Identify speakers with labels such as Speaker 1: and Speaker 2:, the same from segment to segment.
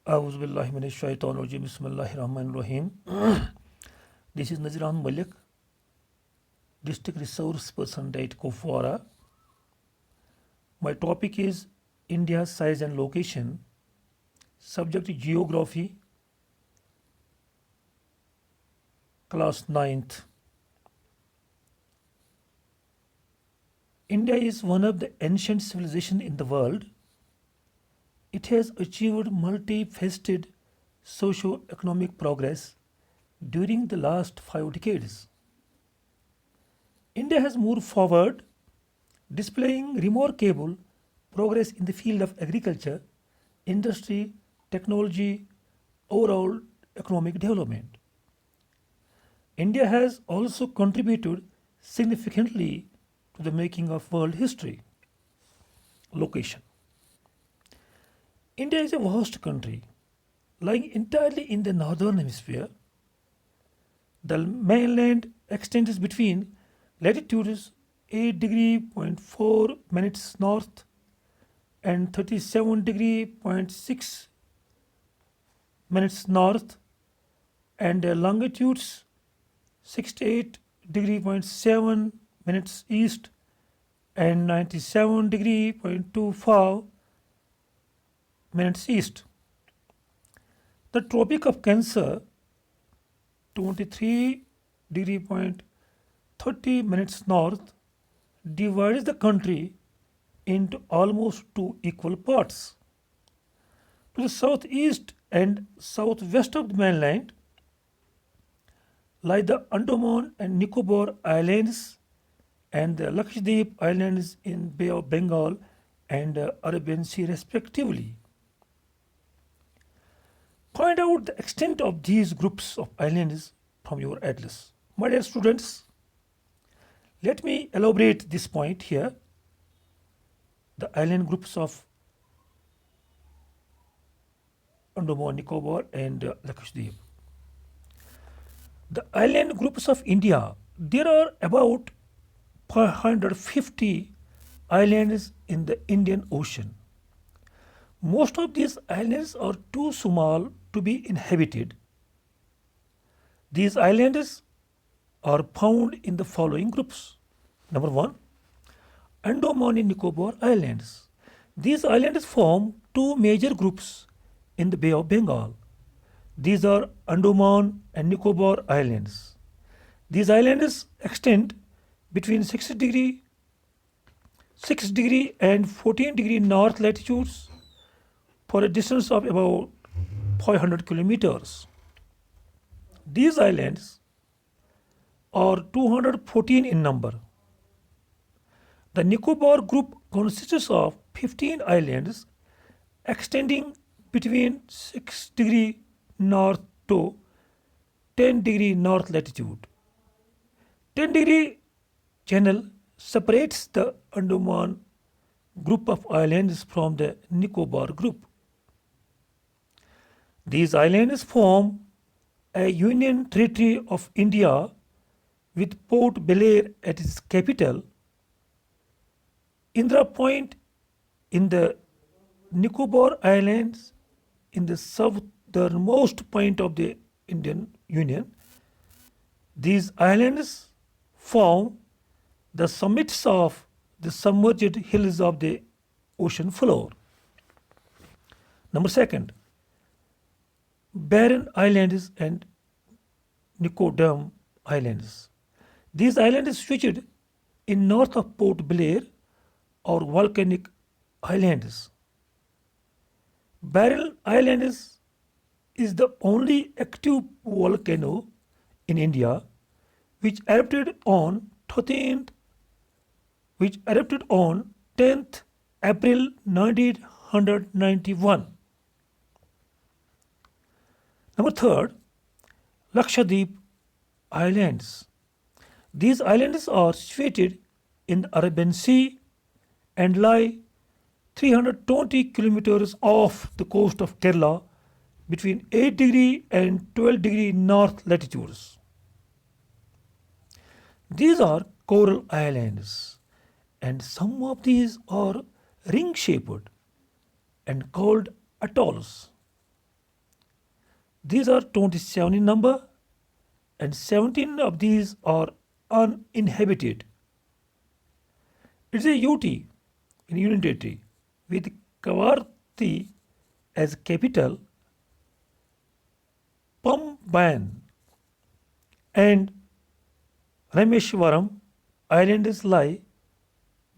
Speaker 1: A'udhu billahi minash shaitanir rajim. Bismillahir Rahmanir Rahim. This is Nazir Ahmad Malik, District Resource Person at Kupwara. My topic is India's size and location. Subject Geography, class 9th. India is one of the ancient civilizations in the world. It has achieved multifaceted socio-economic progress during the last 5 decades. India has moved forward, displaying remarkable progress in the field of agriculture, industry, technology, overall economic development. India has also contributed significantly to the making of world history. Location. India is a vast country lying entirely in the northern hemisphere. The mainland extends between latitudes 8 degree 4 minutes north and 37 degree 6 minutes north, and longitudes 68 degree 7 minutes east and 97 degree 25 minutes east. The Tropic of Cancer 23 degree 30 minutes north divides the country into almost two equal parts. To the southeast and southwest of the mainland lie the Andaman and Nicobar Islands and the Lakshadweep Islands in Bay of Bengal and Arabian Sea respectively. Find out the extent of these groups of islands from your atlas. My dear students, let me elaborate this point here. The island groups of Andaman, Nicobar and Lakshadweep. The island groups of India, there are about 550 islands in the Indian Ocean. Most of these islands are too small to be inhabited. These islands are found in the following groups. Number 1, Andaman and Nicobar Islands. These islands form two major groups in the Bay of Bengal. These are Andaman and Nicobar Islands. These islands extend between 6 degree and 14 degree north latitudes for a distance of about 500 kilometers. These islands are 214 in number. The Nicobar group consists of 15 islands extending between 6 degree north to 10 degree north latitude. 10 degree channel separates the Andaman group of islands from the Nicobar group. These islands form a union territory of India with Port Blair at its capital. Indira Point in the Nicobar Islands in the southernmost point of the Indian Union. These islands form the summits of the submerged hills of the ocean floor. Number 2, Barren Islands and Nicodem Islands. These islands situated in north of Port Blair are volcanic islands. Barren Islands is the only active volcano in India which erupted on 10th April 1991. Number 3, Lakshadweep Islands. These islands are situated in the Arabian Sea and lie 320 kilometers off the coast of Kerala between 8 degree and 12 degree north latitudes. These are coral islands, and some of these are ring-shaped and called atolls. These are 27 in number, and 17 of these are uninhabited. It's a UT in Union Territory with Kavarthi as capital. Pamban and Rameshwaram islands lie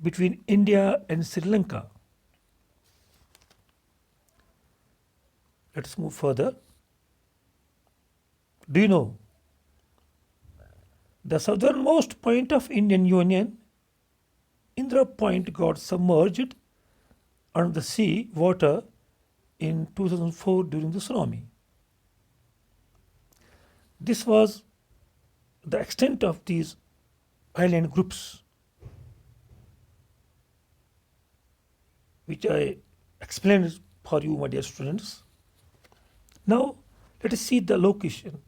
Speaker 1: between India and Sri Lanka. Let's move further. Do you know the southernmost point of Indian Union, Indra Point, got submerged under the sea water in 2004 during the tsunami? This was the extent of these island groups, which I explained for you, my dear students. Now, let us see the location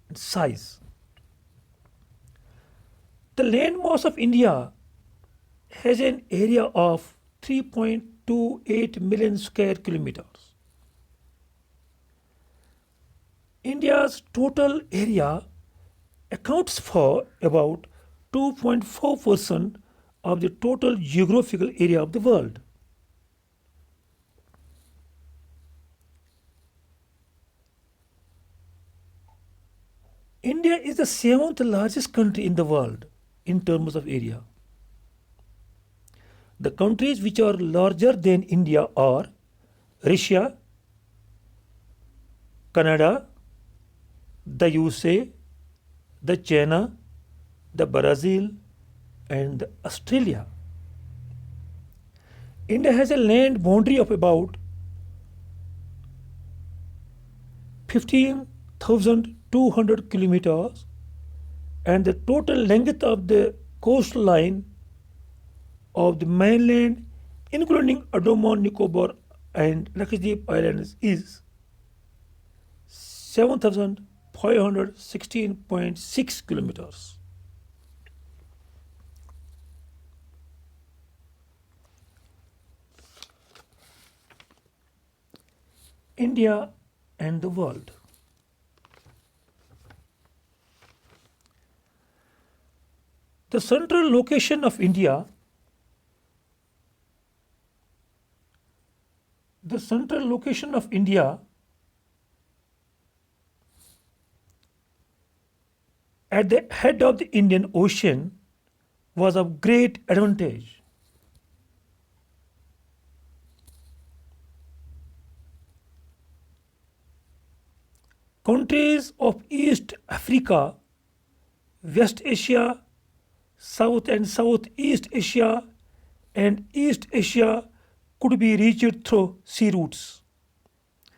Speaker 1: and size. The landmass of India has an area of 3.28 million square kilometers. India's total area accounts for about 2.4% of the total geographical area of the world. India is the seventh largest country in the world in terms of area. The countries which are larger than India are Russia, Canada, the USA, the China, the Brazil, and Australia. India has a land boundary of about 15,200 kilometers, and the total length of the coastline of the mainland, including Andaman, Nicobar, and Lakshadweep Islands, is 7,516.6 kilometers. India and the world. The central location of India at the head of the Indian Ocean was of great advantage. Countries of East Africa, West Asia, South and Southeast Asia, and East Asia could be reached through sea routes.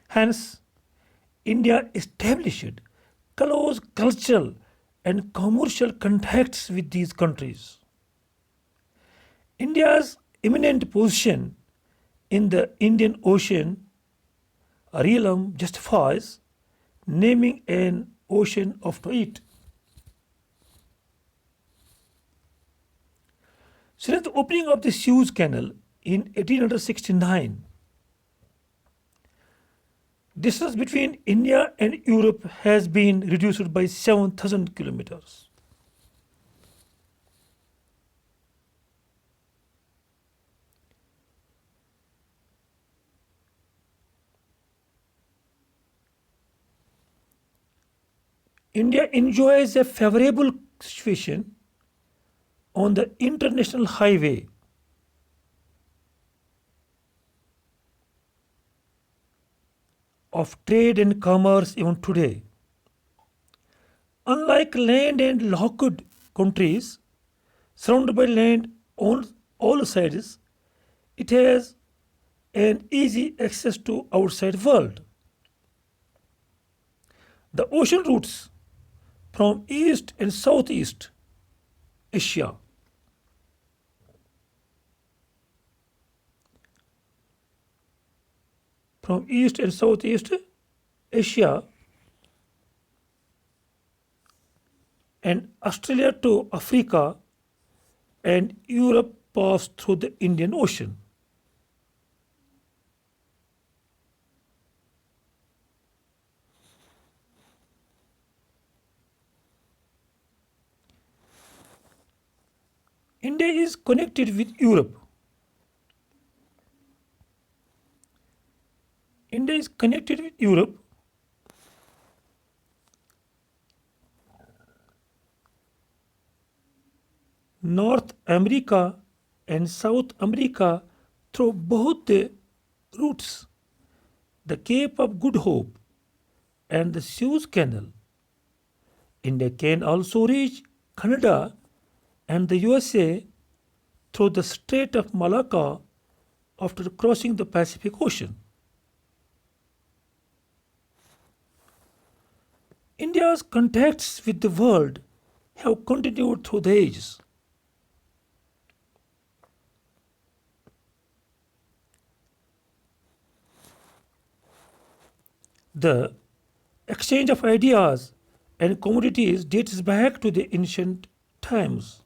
Speaker 1: Hence, India established close cultural and commercial contacts with these countries. India's eminent position in the Indian Ocean realm justifies naming an ocean after it. Since the opening of the Suez Canal in 1869, distance between India and Europe has been reduced by 7,000 kilometers. India enjoys a favorable situation on the international highway of trade and commerce even today. Unlike land and locked countries surrounded by land on all sides, it has an easy access to outside world. The ocean routes from East and Southeast Asia and Australia to Africa and Europe pass through the Indian Ocean. India is connected with Europe. India is connected with Europe. North America and South America through both the routes, the Cape of Good Hope and the Suez Canal. India can also reach Canada and the USA through the Strait of Malacca after crossing the Pacific Ocean. India's contacts with the world have continued through the ages. The exchange of ideas and commodities dates back to the ancient times.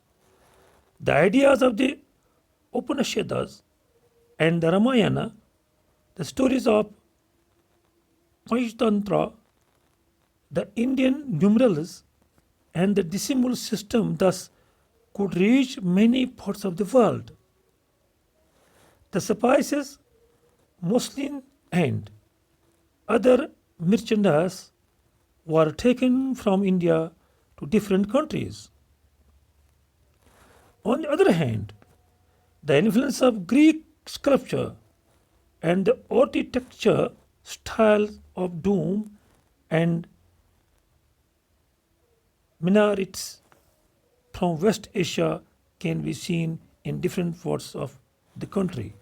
Speaker 1: The ideas of the Upanishads and the Ramayana, the stories of Panchtantra, the Indian numerals, and the decimal system thus could reach many parts of the world. The spices, muslin, and other merchandise were taken from India to different countries. On the other hand, the influence of Greek sculpture and the architecture styles of dome and minarets from West Asia can be seen in different parts of the country.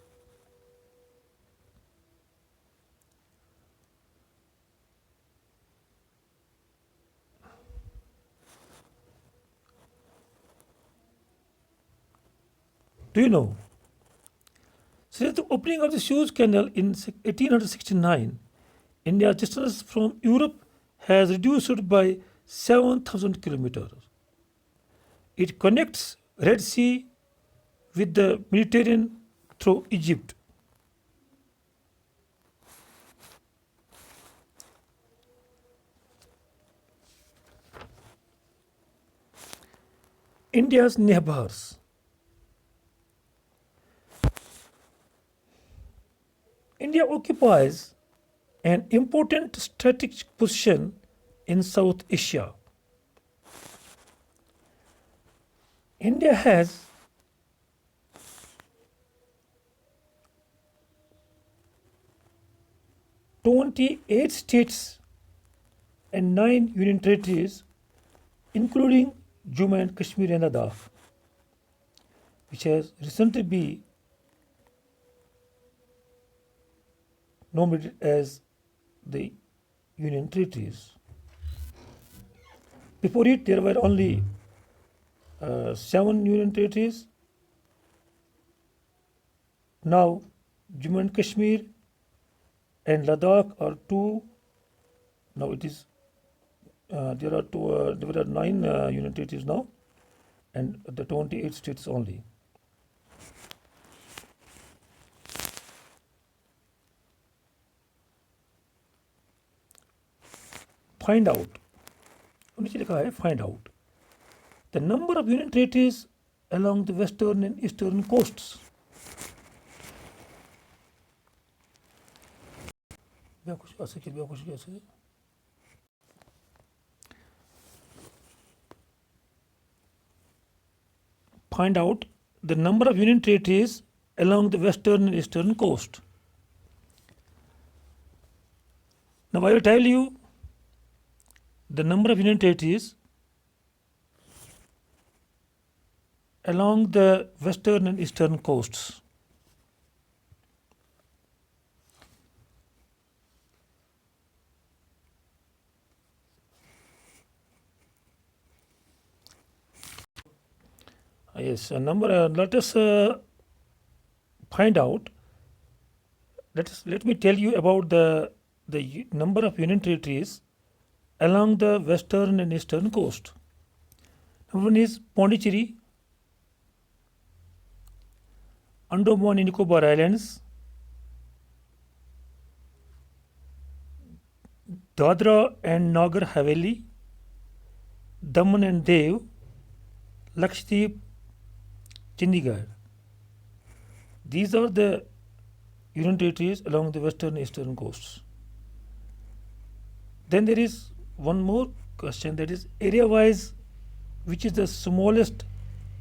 Speaker 1: Do you know? Since the opening of the Suez Canal in 1869, India's distance from Europe has reduced by 7,000 kilometers. It connects Red Sea with the Mediterranean through Egypt. India's neighbors. India occupies an important strategic position in South Asia. India has 28 states and 9 union territories, including Jammu and Kashmir and Ladakh, which has recently been nominated as the union territories. Before it, there were only 7 union territories. Now, Jammu and Kashmir and Ladakh are 2. Now it is there are 9 union territories now, and the 28 states only. Find out. नीचे लिखा है find out the number of union territories along the western and eastern coasts. Find out the number of union territories along the western and eastern coast. Now I will tell you the number of union territories along the western and eastern coasts. Yes, a number. Let us find out. Let me tell you about the number of union territories along the western and eastern coast. Number 1 is Pondicherry, Andaman and Nicobar Islands, Dadra and Nagar Haveli, Daman and Diu, Lakshadweep, Chandigarh. These are the union territories along the western and eastern coasts. Then there is one more question, that is area wise, which is the smallest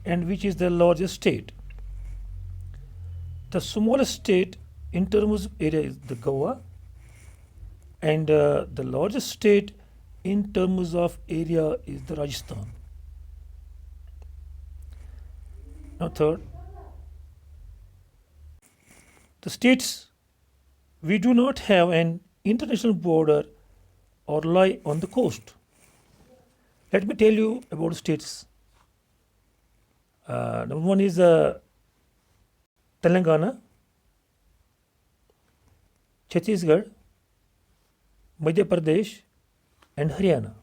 Speaker 1: and which is the largest state. The smallest state in terms of area is the Goa, and the largest state in terms of area is the Rajasthan. Now third, the states we do not have an international border or lie on the coast. Let me tell you about states. Number one is Telangana, Chhattisgarh, Madhya Pradesh, and Haryana.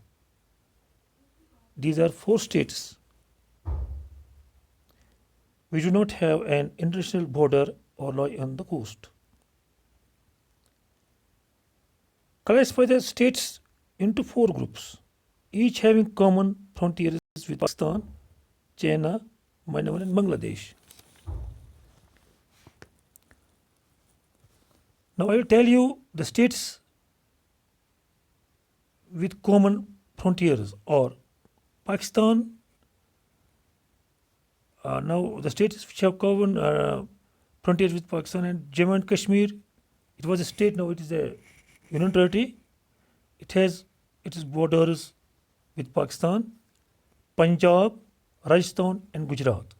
Speaker 1: These are 4 states. We do not have an international border or lie on the coast. Classify the states into 4 groups, each having common frontiers with Pakistan, China, Myanmar, and Bangladesh. Now I will tell you the states with common frontiers or Pakistan. Now the states which have common frontiers with Pakistan and Jammu and Kashmir. It was a state, now it is a union territory. It has its borders with Pakistan, Punjab, Rajasthan, and Gujarat.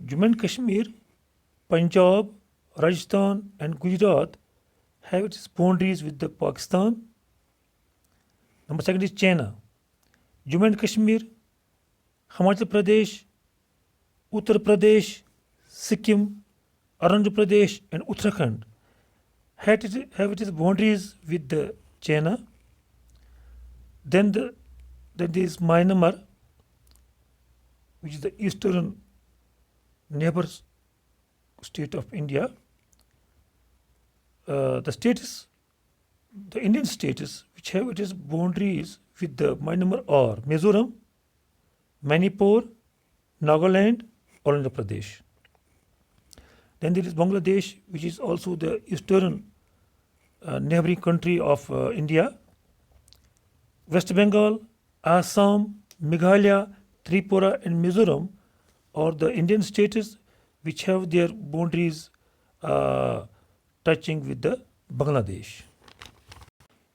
Speaker 1: Jammu and Kashmir, Punjab, Rajasthan, and Gujarat have its boundaries with the Pakistan. Number 2 is China. Jammu and Kashmir, Himachal Pradesh, Uttar Pradesh, Sikkim, Arunachal Pradesh, and Uttarakhand have its boundaries with the China. Then there is Myanmar, which is the eastern neighbor state of India. The Indian states which have its boundaries with the Myanmar are Mizoram, Manipur, Nagaland, Arunachal Pradesh. Then there is Bangladesh, which is also the eastern neighboring country of India. West Bengal, Assam, Meghalaya, Tripura, and Mizoram are the Indian states which have their boundaries touching with the Bangladesh.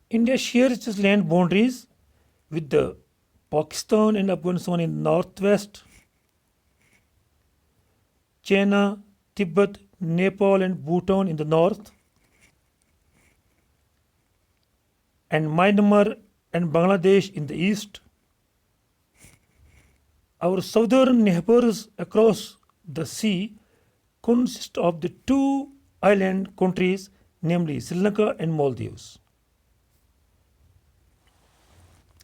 Speaker 1: India shares its land boundaries with the Pakistan and Afghanistan in northwest, China, Tibet, Nepal, and Bhutan in the north, and Myanmar and Bangladesh in the east. Our southern neighbors across the sea consist of the 2 island countries, namely Sri Lanka and Maldives.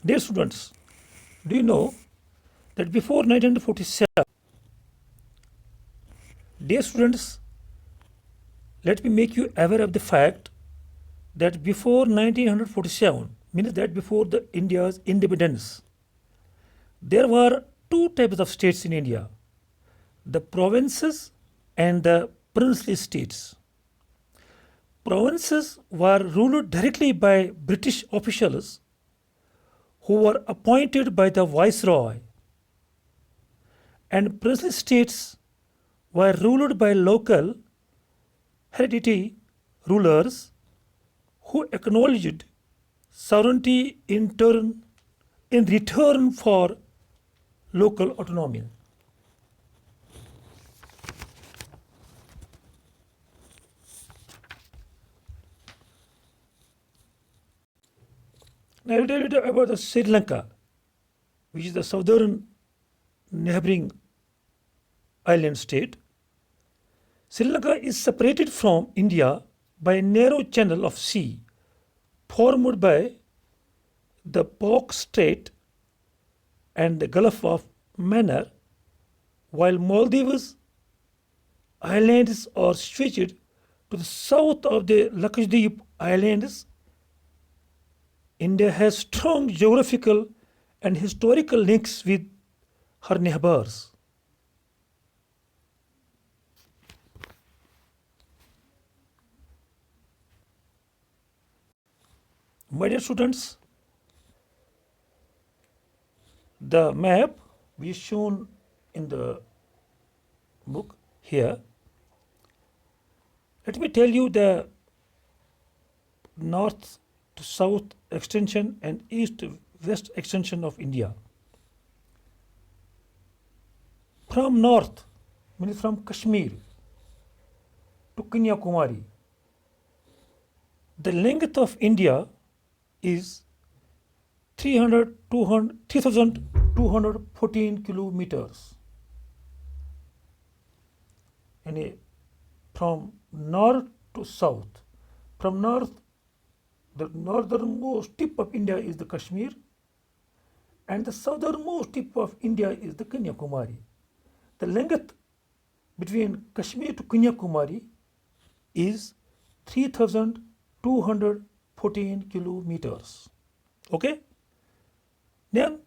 Speaker 1: Dear students, do you know that before 1947, dear students, let me make you aware of the fact that before 1947, means that before the India's independence, there were 2 types of states in India, the provinces and the princely states. Provinces were ruled directly by British officials who were appointed by the viceroy, and princely states were ruled by local hereditary rulers who acknowledged sovereignty in return for local autonomy. Now I will tell you about the Sri Lanka, which is the southern neighboring island state. Sri Lanka is separated from India by a narrow channel of sea formed by the Palk Strait and the Gulf of Mannar, while Maldives Islands are situated to the south of the Lakshadweep Islands. India has strong geographical and historical links with her neighbors. My dear students, the map which is shown in the book here. Let me tell you the north to south extension and east to west extension of India. From north, means from Kashmir to Kanyakumari, the length of India is 3,214 kilometers. And from north to south, from north, the northernmost tip of India is the Kashmir, and the southernmost tip of India is the Kanyakumari. The length between Kashmir to Kanyakumari is 3,214 kilometers. Okay? Then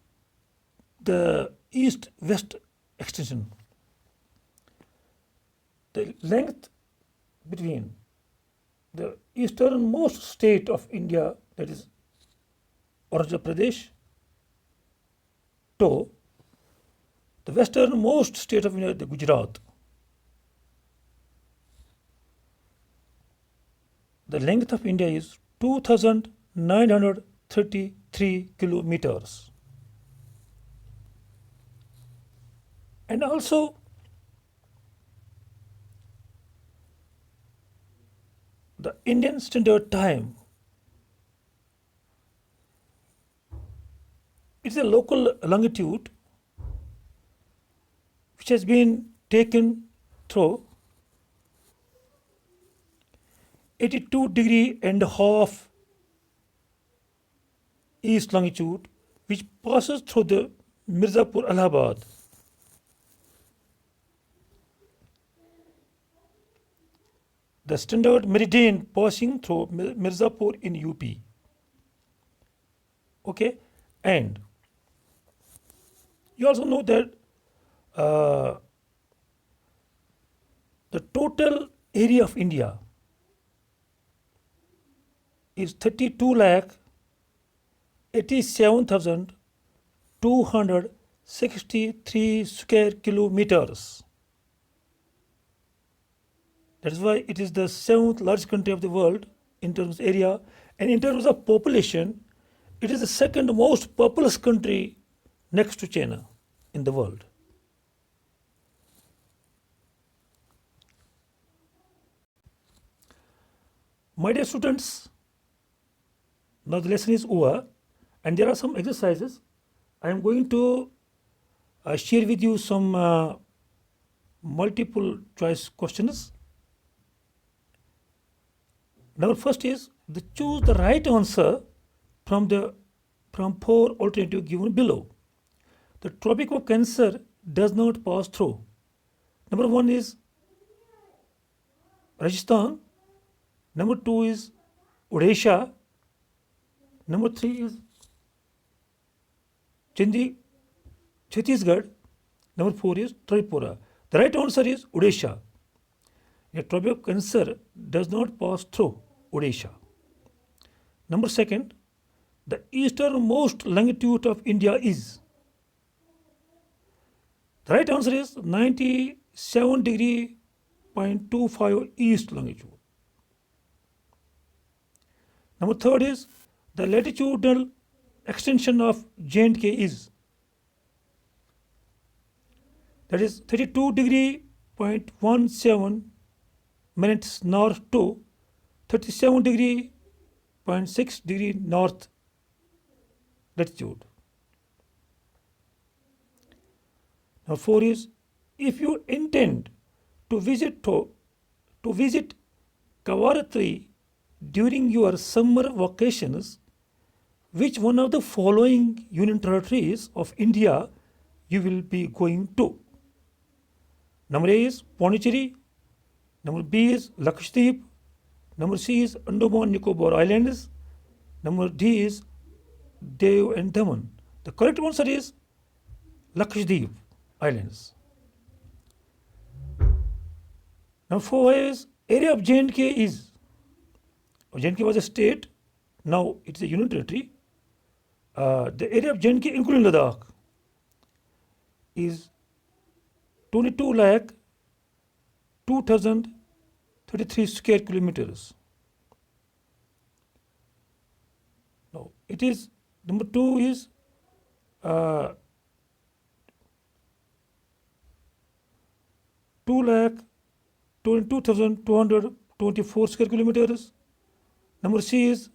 Speaker 1: the east-west extension. The length between the easternmost state of India, that is Arunachal Pradesh, to the westernmost state of India, the Gujarat. The length of India is 2,933 kilometers. And also the Indian Standard Time, it's a local longitude which has been taken through 82.5 east longitude, which passes through the Mirzapur, Allahabad. The standard meridian passing through Mirzapur in UP. Okay, and you also know that the total area of India is 32,87,263 square kilometers. That is why it is the 7th largest country of the world in terms of area, and in terms of population, it is the second most populous country next to China in the world. My dear students, now the lesson is over, and there are some exercises. I am going to share with you some multiple choice questions. Now first is choose the right answer from 4 alternatives given below. The Tropic of Cancer does not pass through. Number 1 is Rajasthan. Number 2 is Odisha. Number 3 is Chhattisgarh. Number 4 is Tripura. The right answer is Odisha. The Tropic of Cancer does not pass through Odisha. Number 2, the easternmost longitude of India is. The right answer is 97.25 east longitude. Number 3 is the latitudinal extension of J&K is. That is 32.17 minutes north to 37.6 north latitude. Now 4 is, if you intend to visit Kavaratri during your summer vacations, which one of the following union territories of India you will be going to? Number A is Pondicherry. Number B is Lakshadweep. Number C is Andaman Nicobar Islands. Number D is Diu and Daman. The correct answer is Lakshadweep. islands. Number 4 is area of J&K is, J&K was a state, now it's a union territory. The area of J&K including Ladakh is 22 lakh 2033 square kilometers. Now it is, number 2 is 2 lakh 22,224 square kilometers. Number C is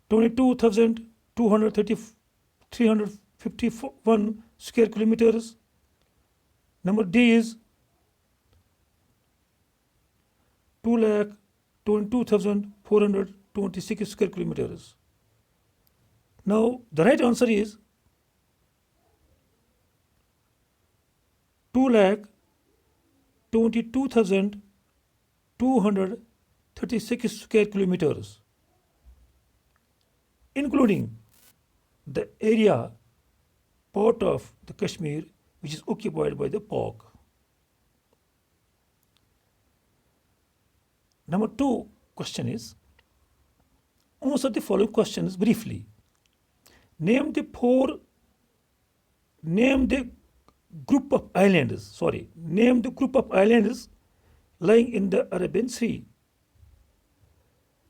Speaker 1: 22,351 square kilometers. Number D is 2,22,426 square kilometers. Now the right answer is 2,22,236 square kilometers, including the area part of the Kashmir which is occupied by the Pak. Number 2 question is, answer the following questions briefly. Name the group of islands lying in the Arabian Sea.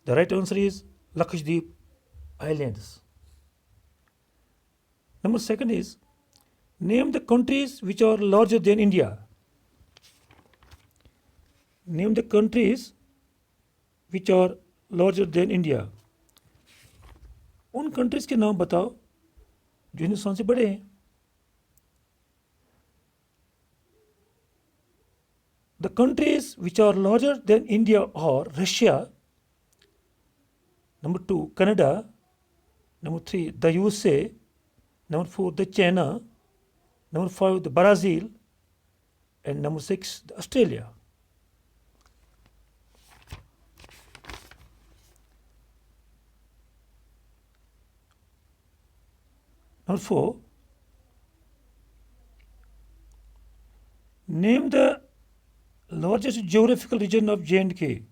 Speaker 1: The right answer is Lakshadweep Islands. Number 2 is, name the countries which are larger than India. Name the countries which are larger than India. उन countries के नाम बताओ जो हिंदुस्तान से बड़े हैं. The countries which are larger than India are Russia, number 2 Canada, number 3 the USA, number 4 the China, number 5 the Brazil, and number 6 the Australia. Number 4, name the largest geographical region of J&K.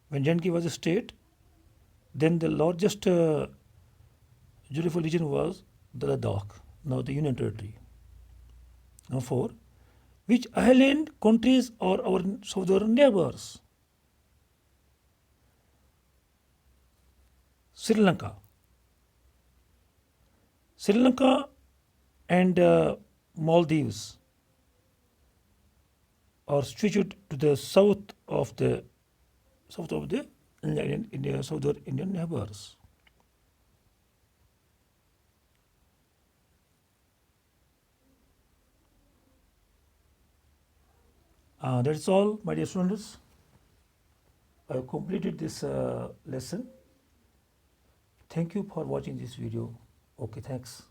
Speaker 1: When J&K was a state, then the largest geographical region was the Ladakh, now the Union Territory. Number 4, which island countries are our southern neighbors? Sri Lanka. Sri Lanka and Maldives are situated to the south of the southern Indian neighbors. That's all, my dear students. I have completed this lesson. Thank you for watching this video. Okay, thanks.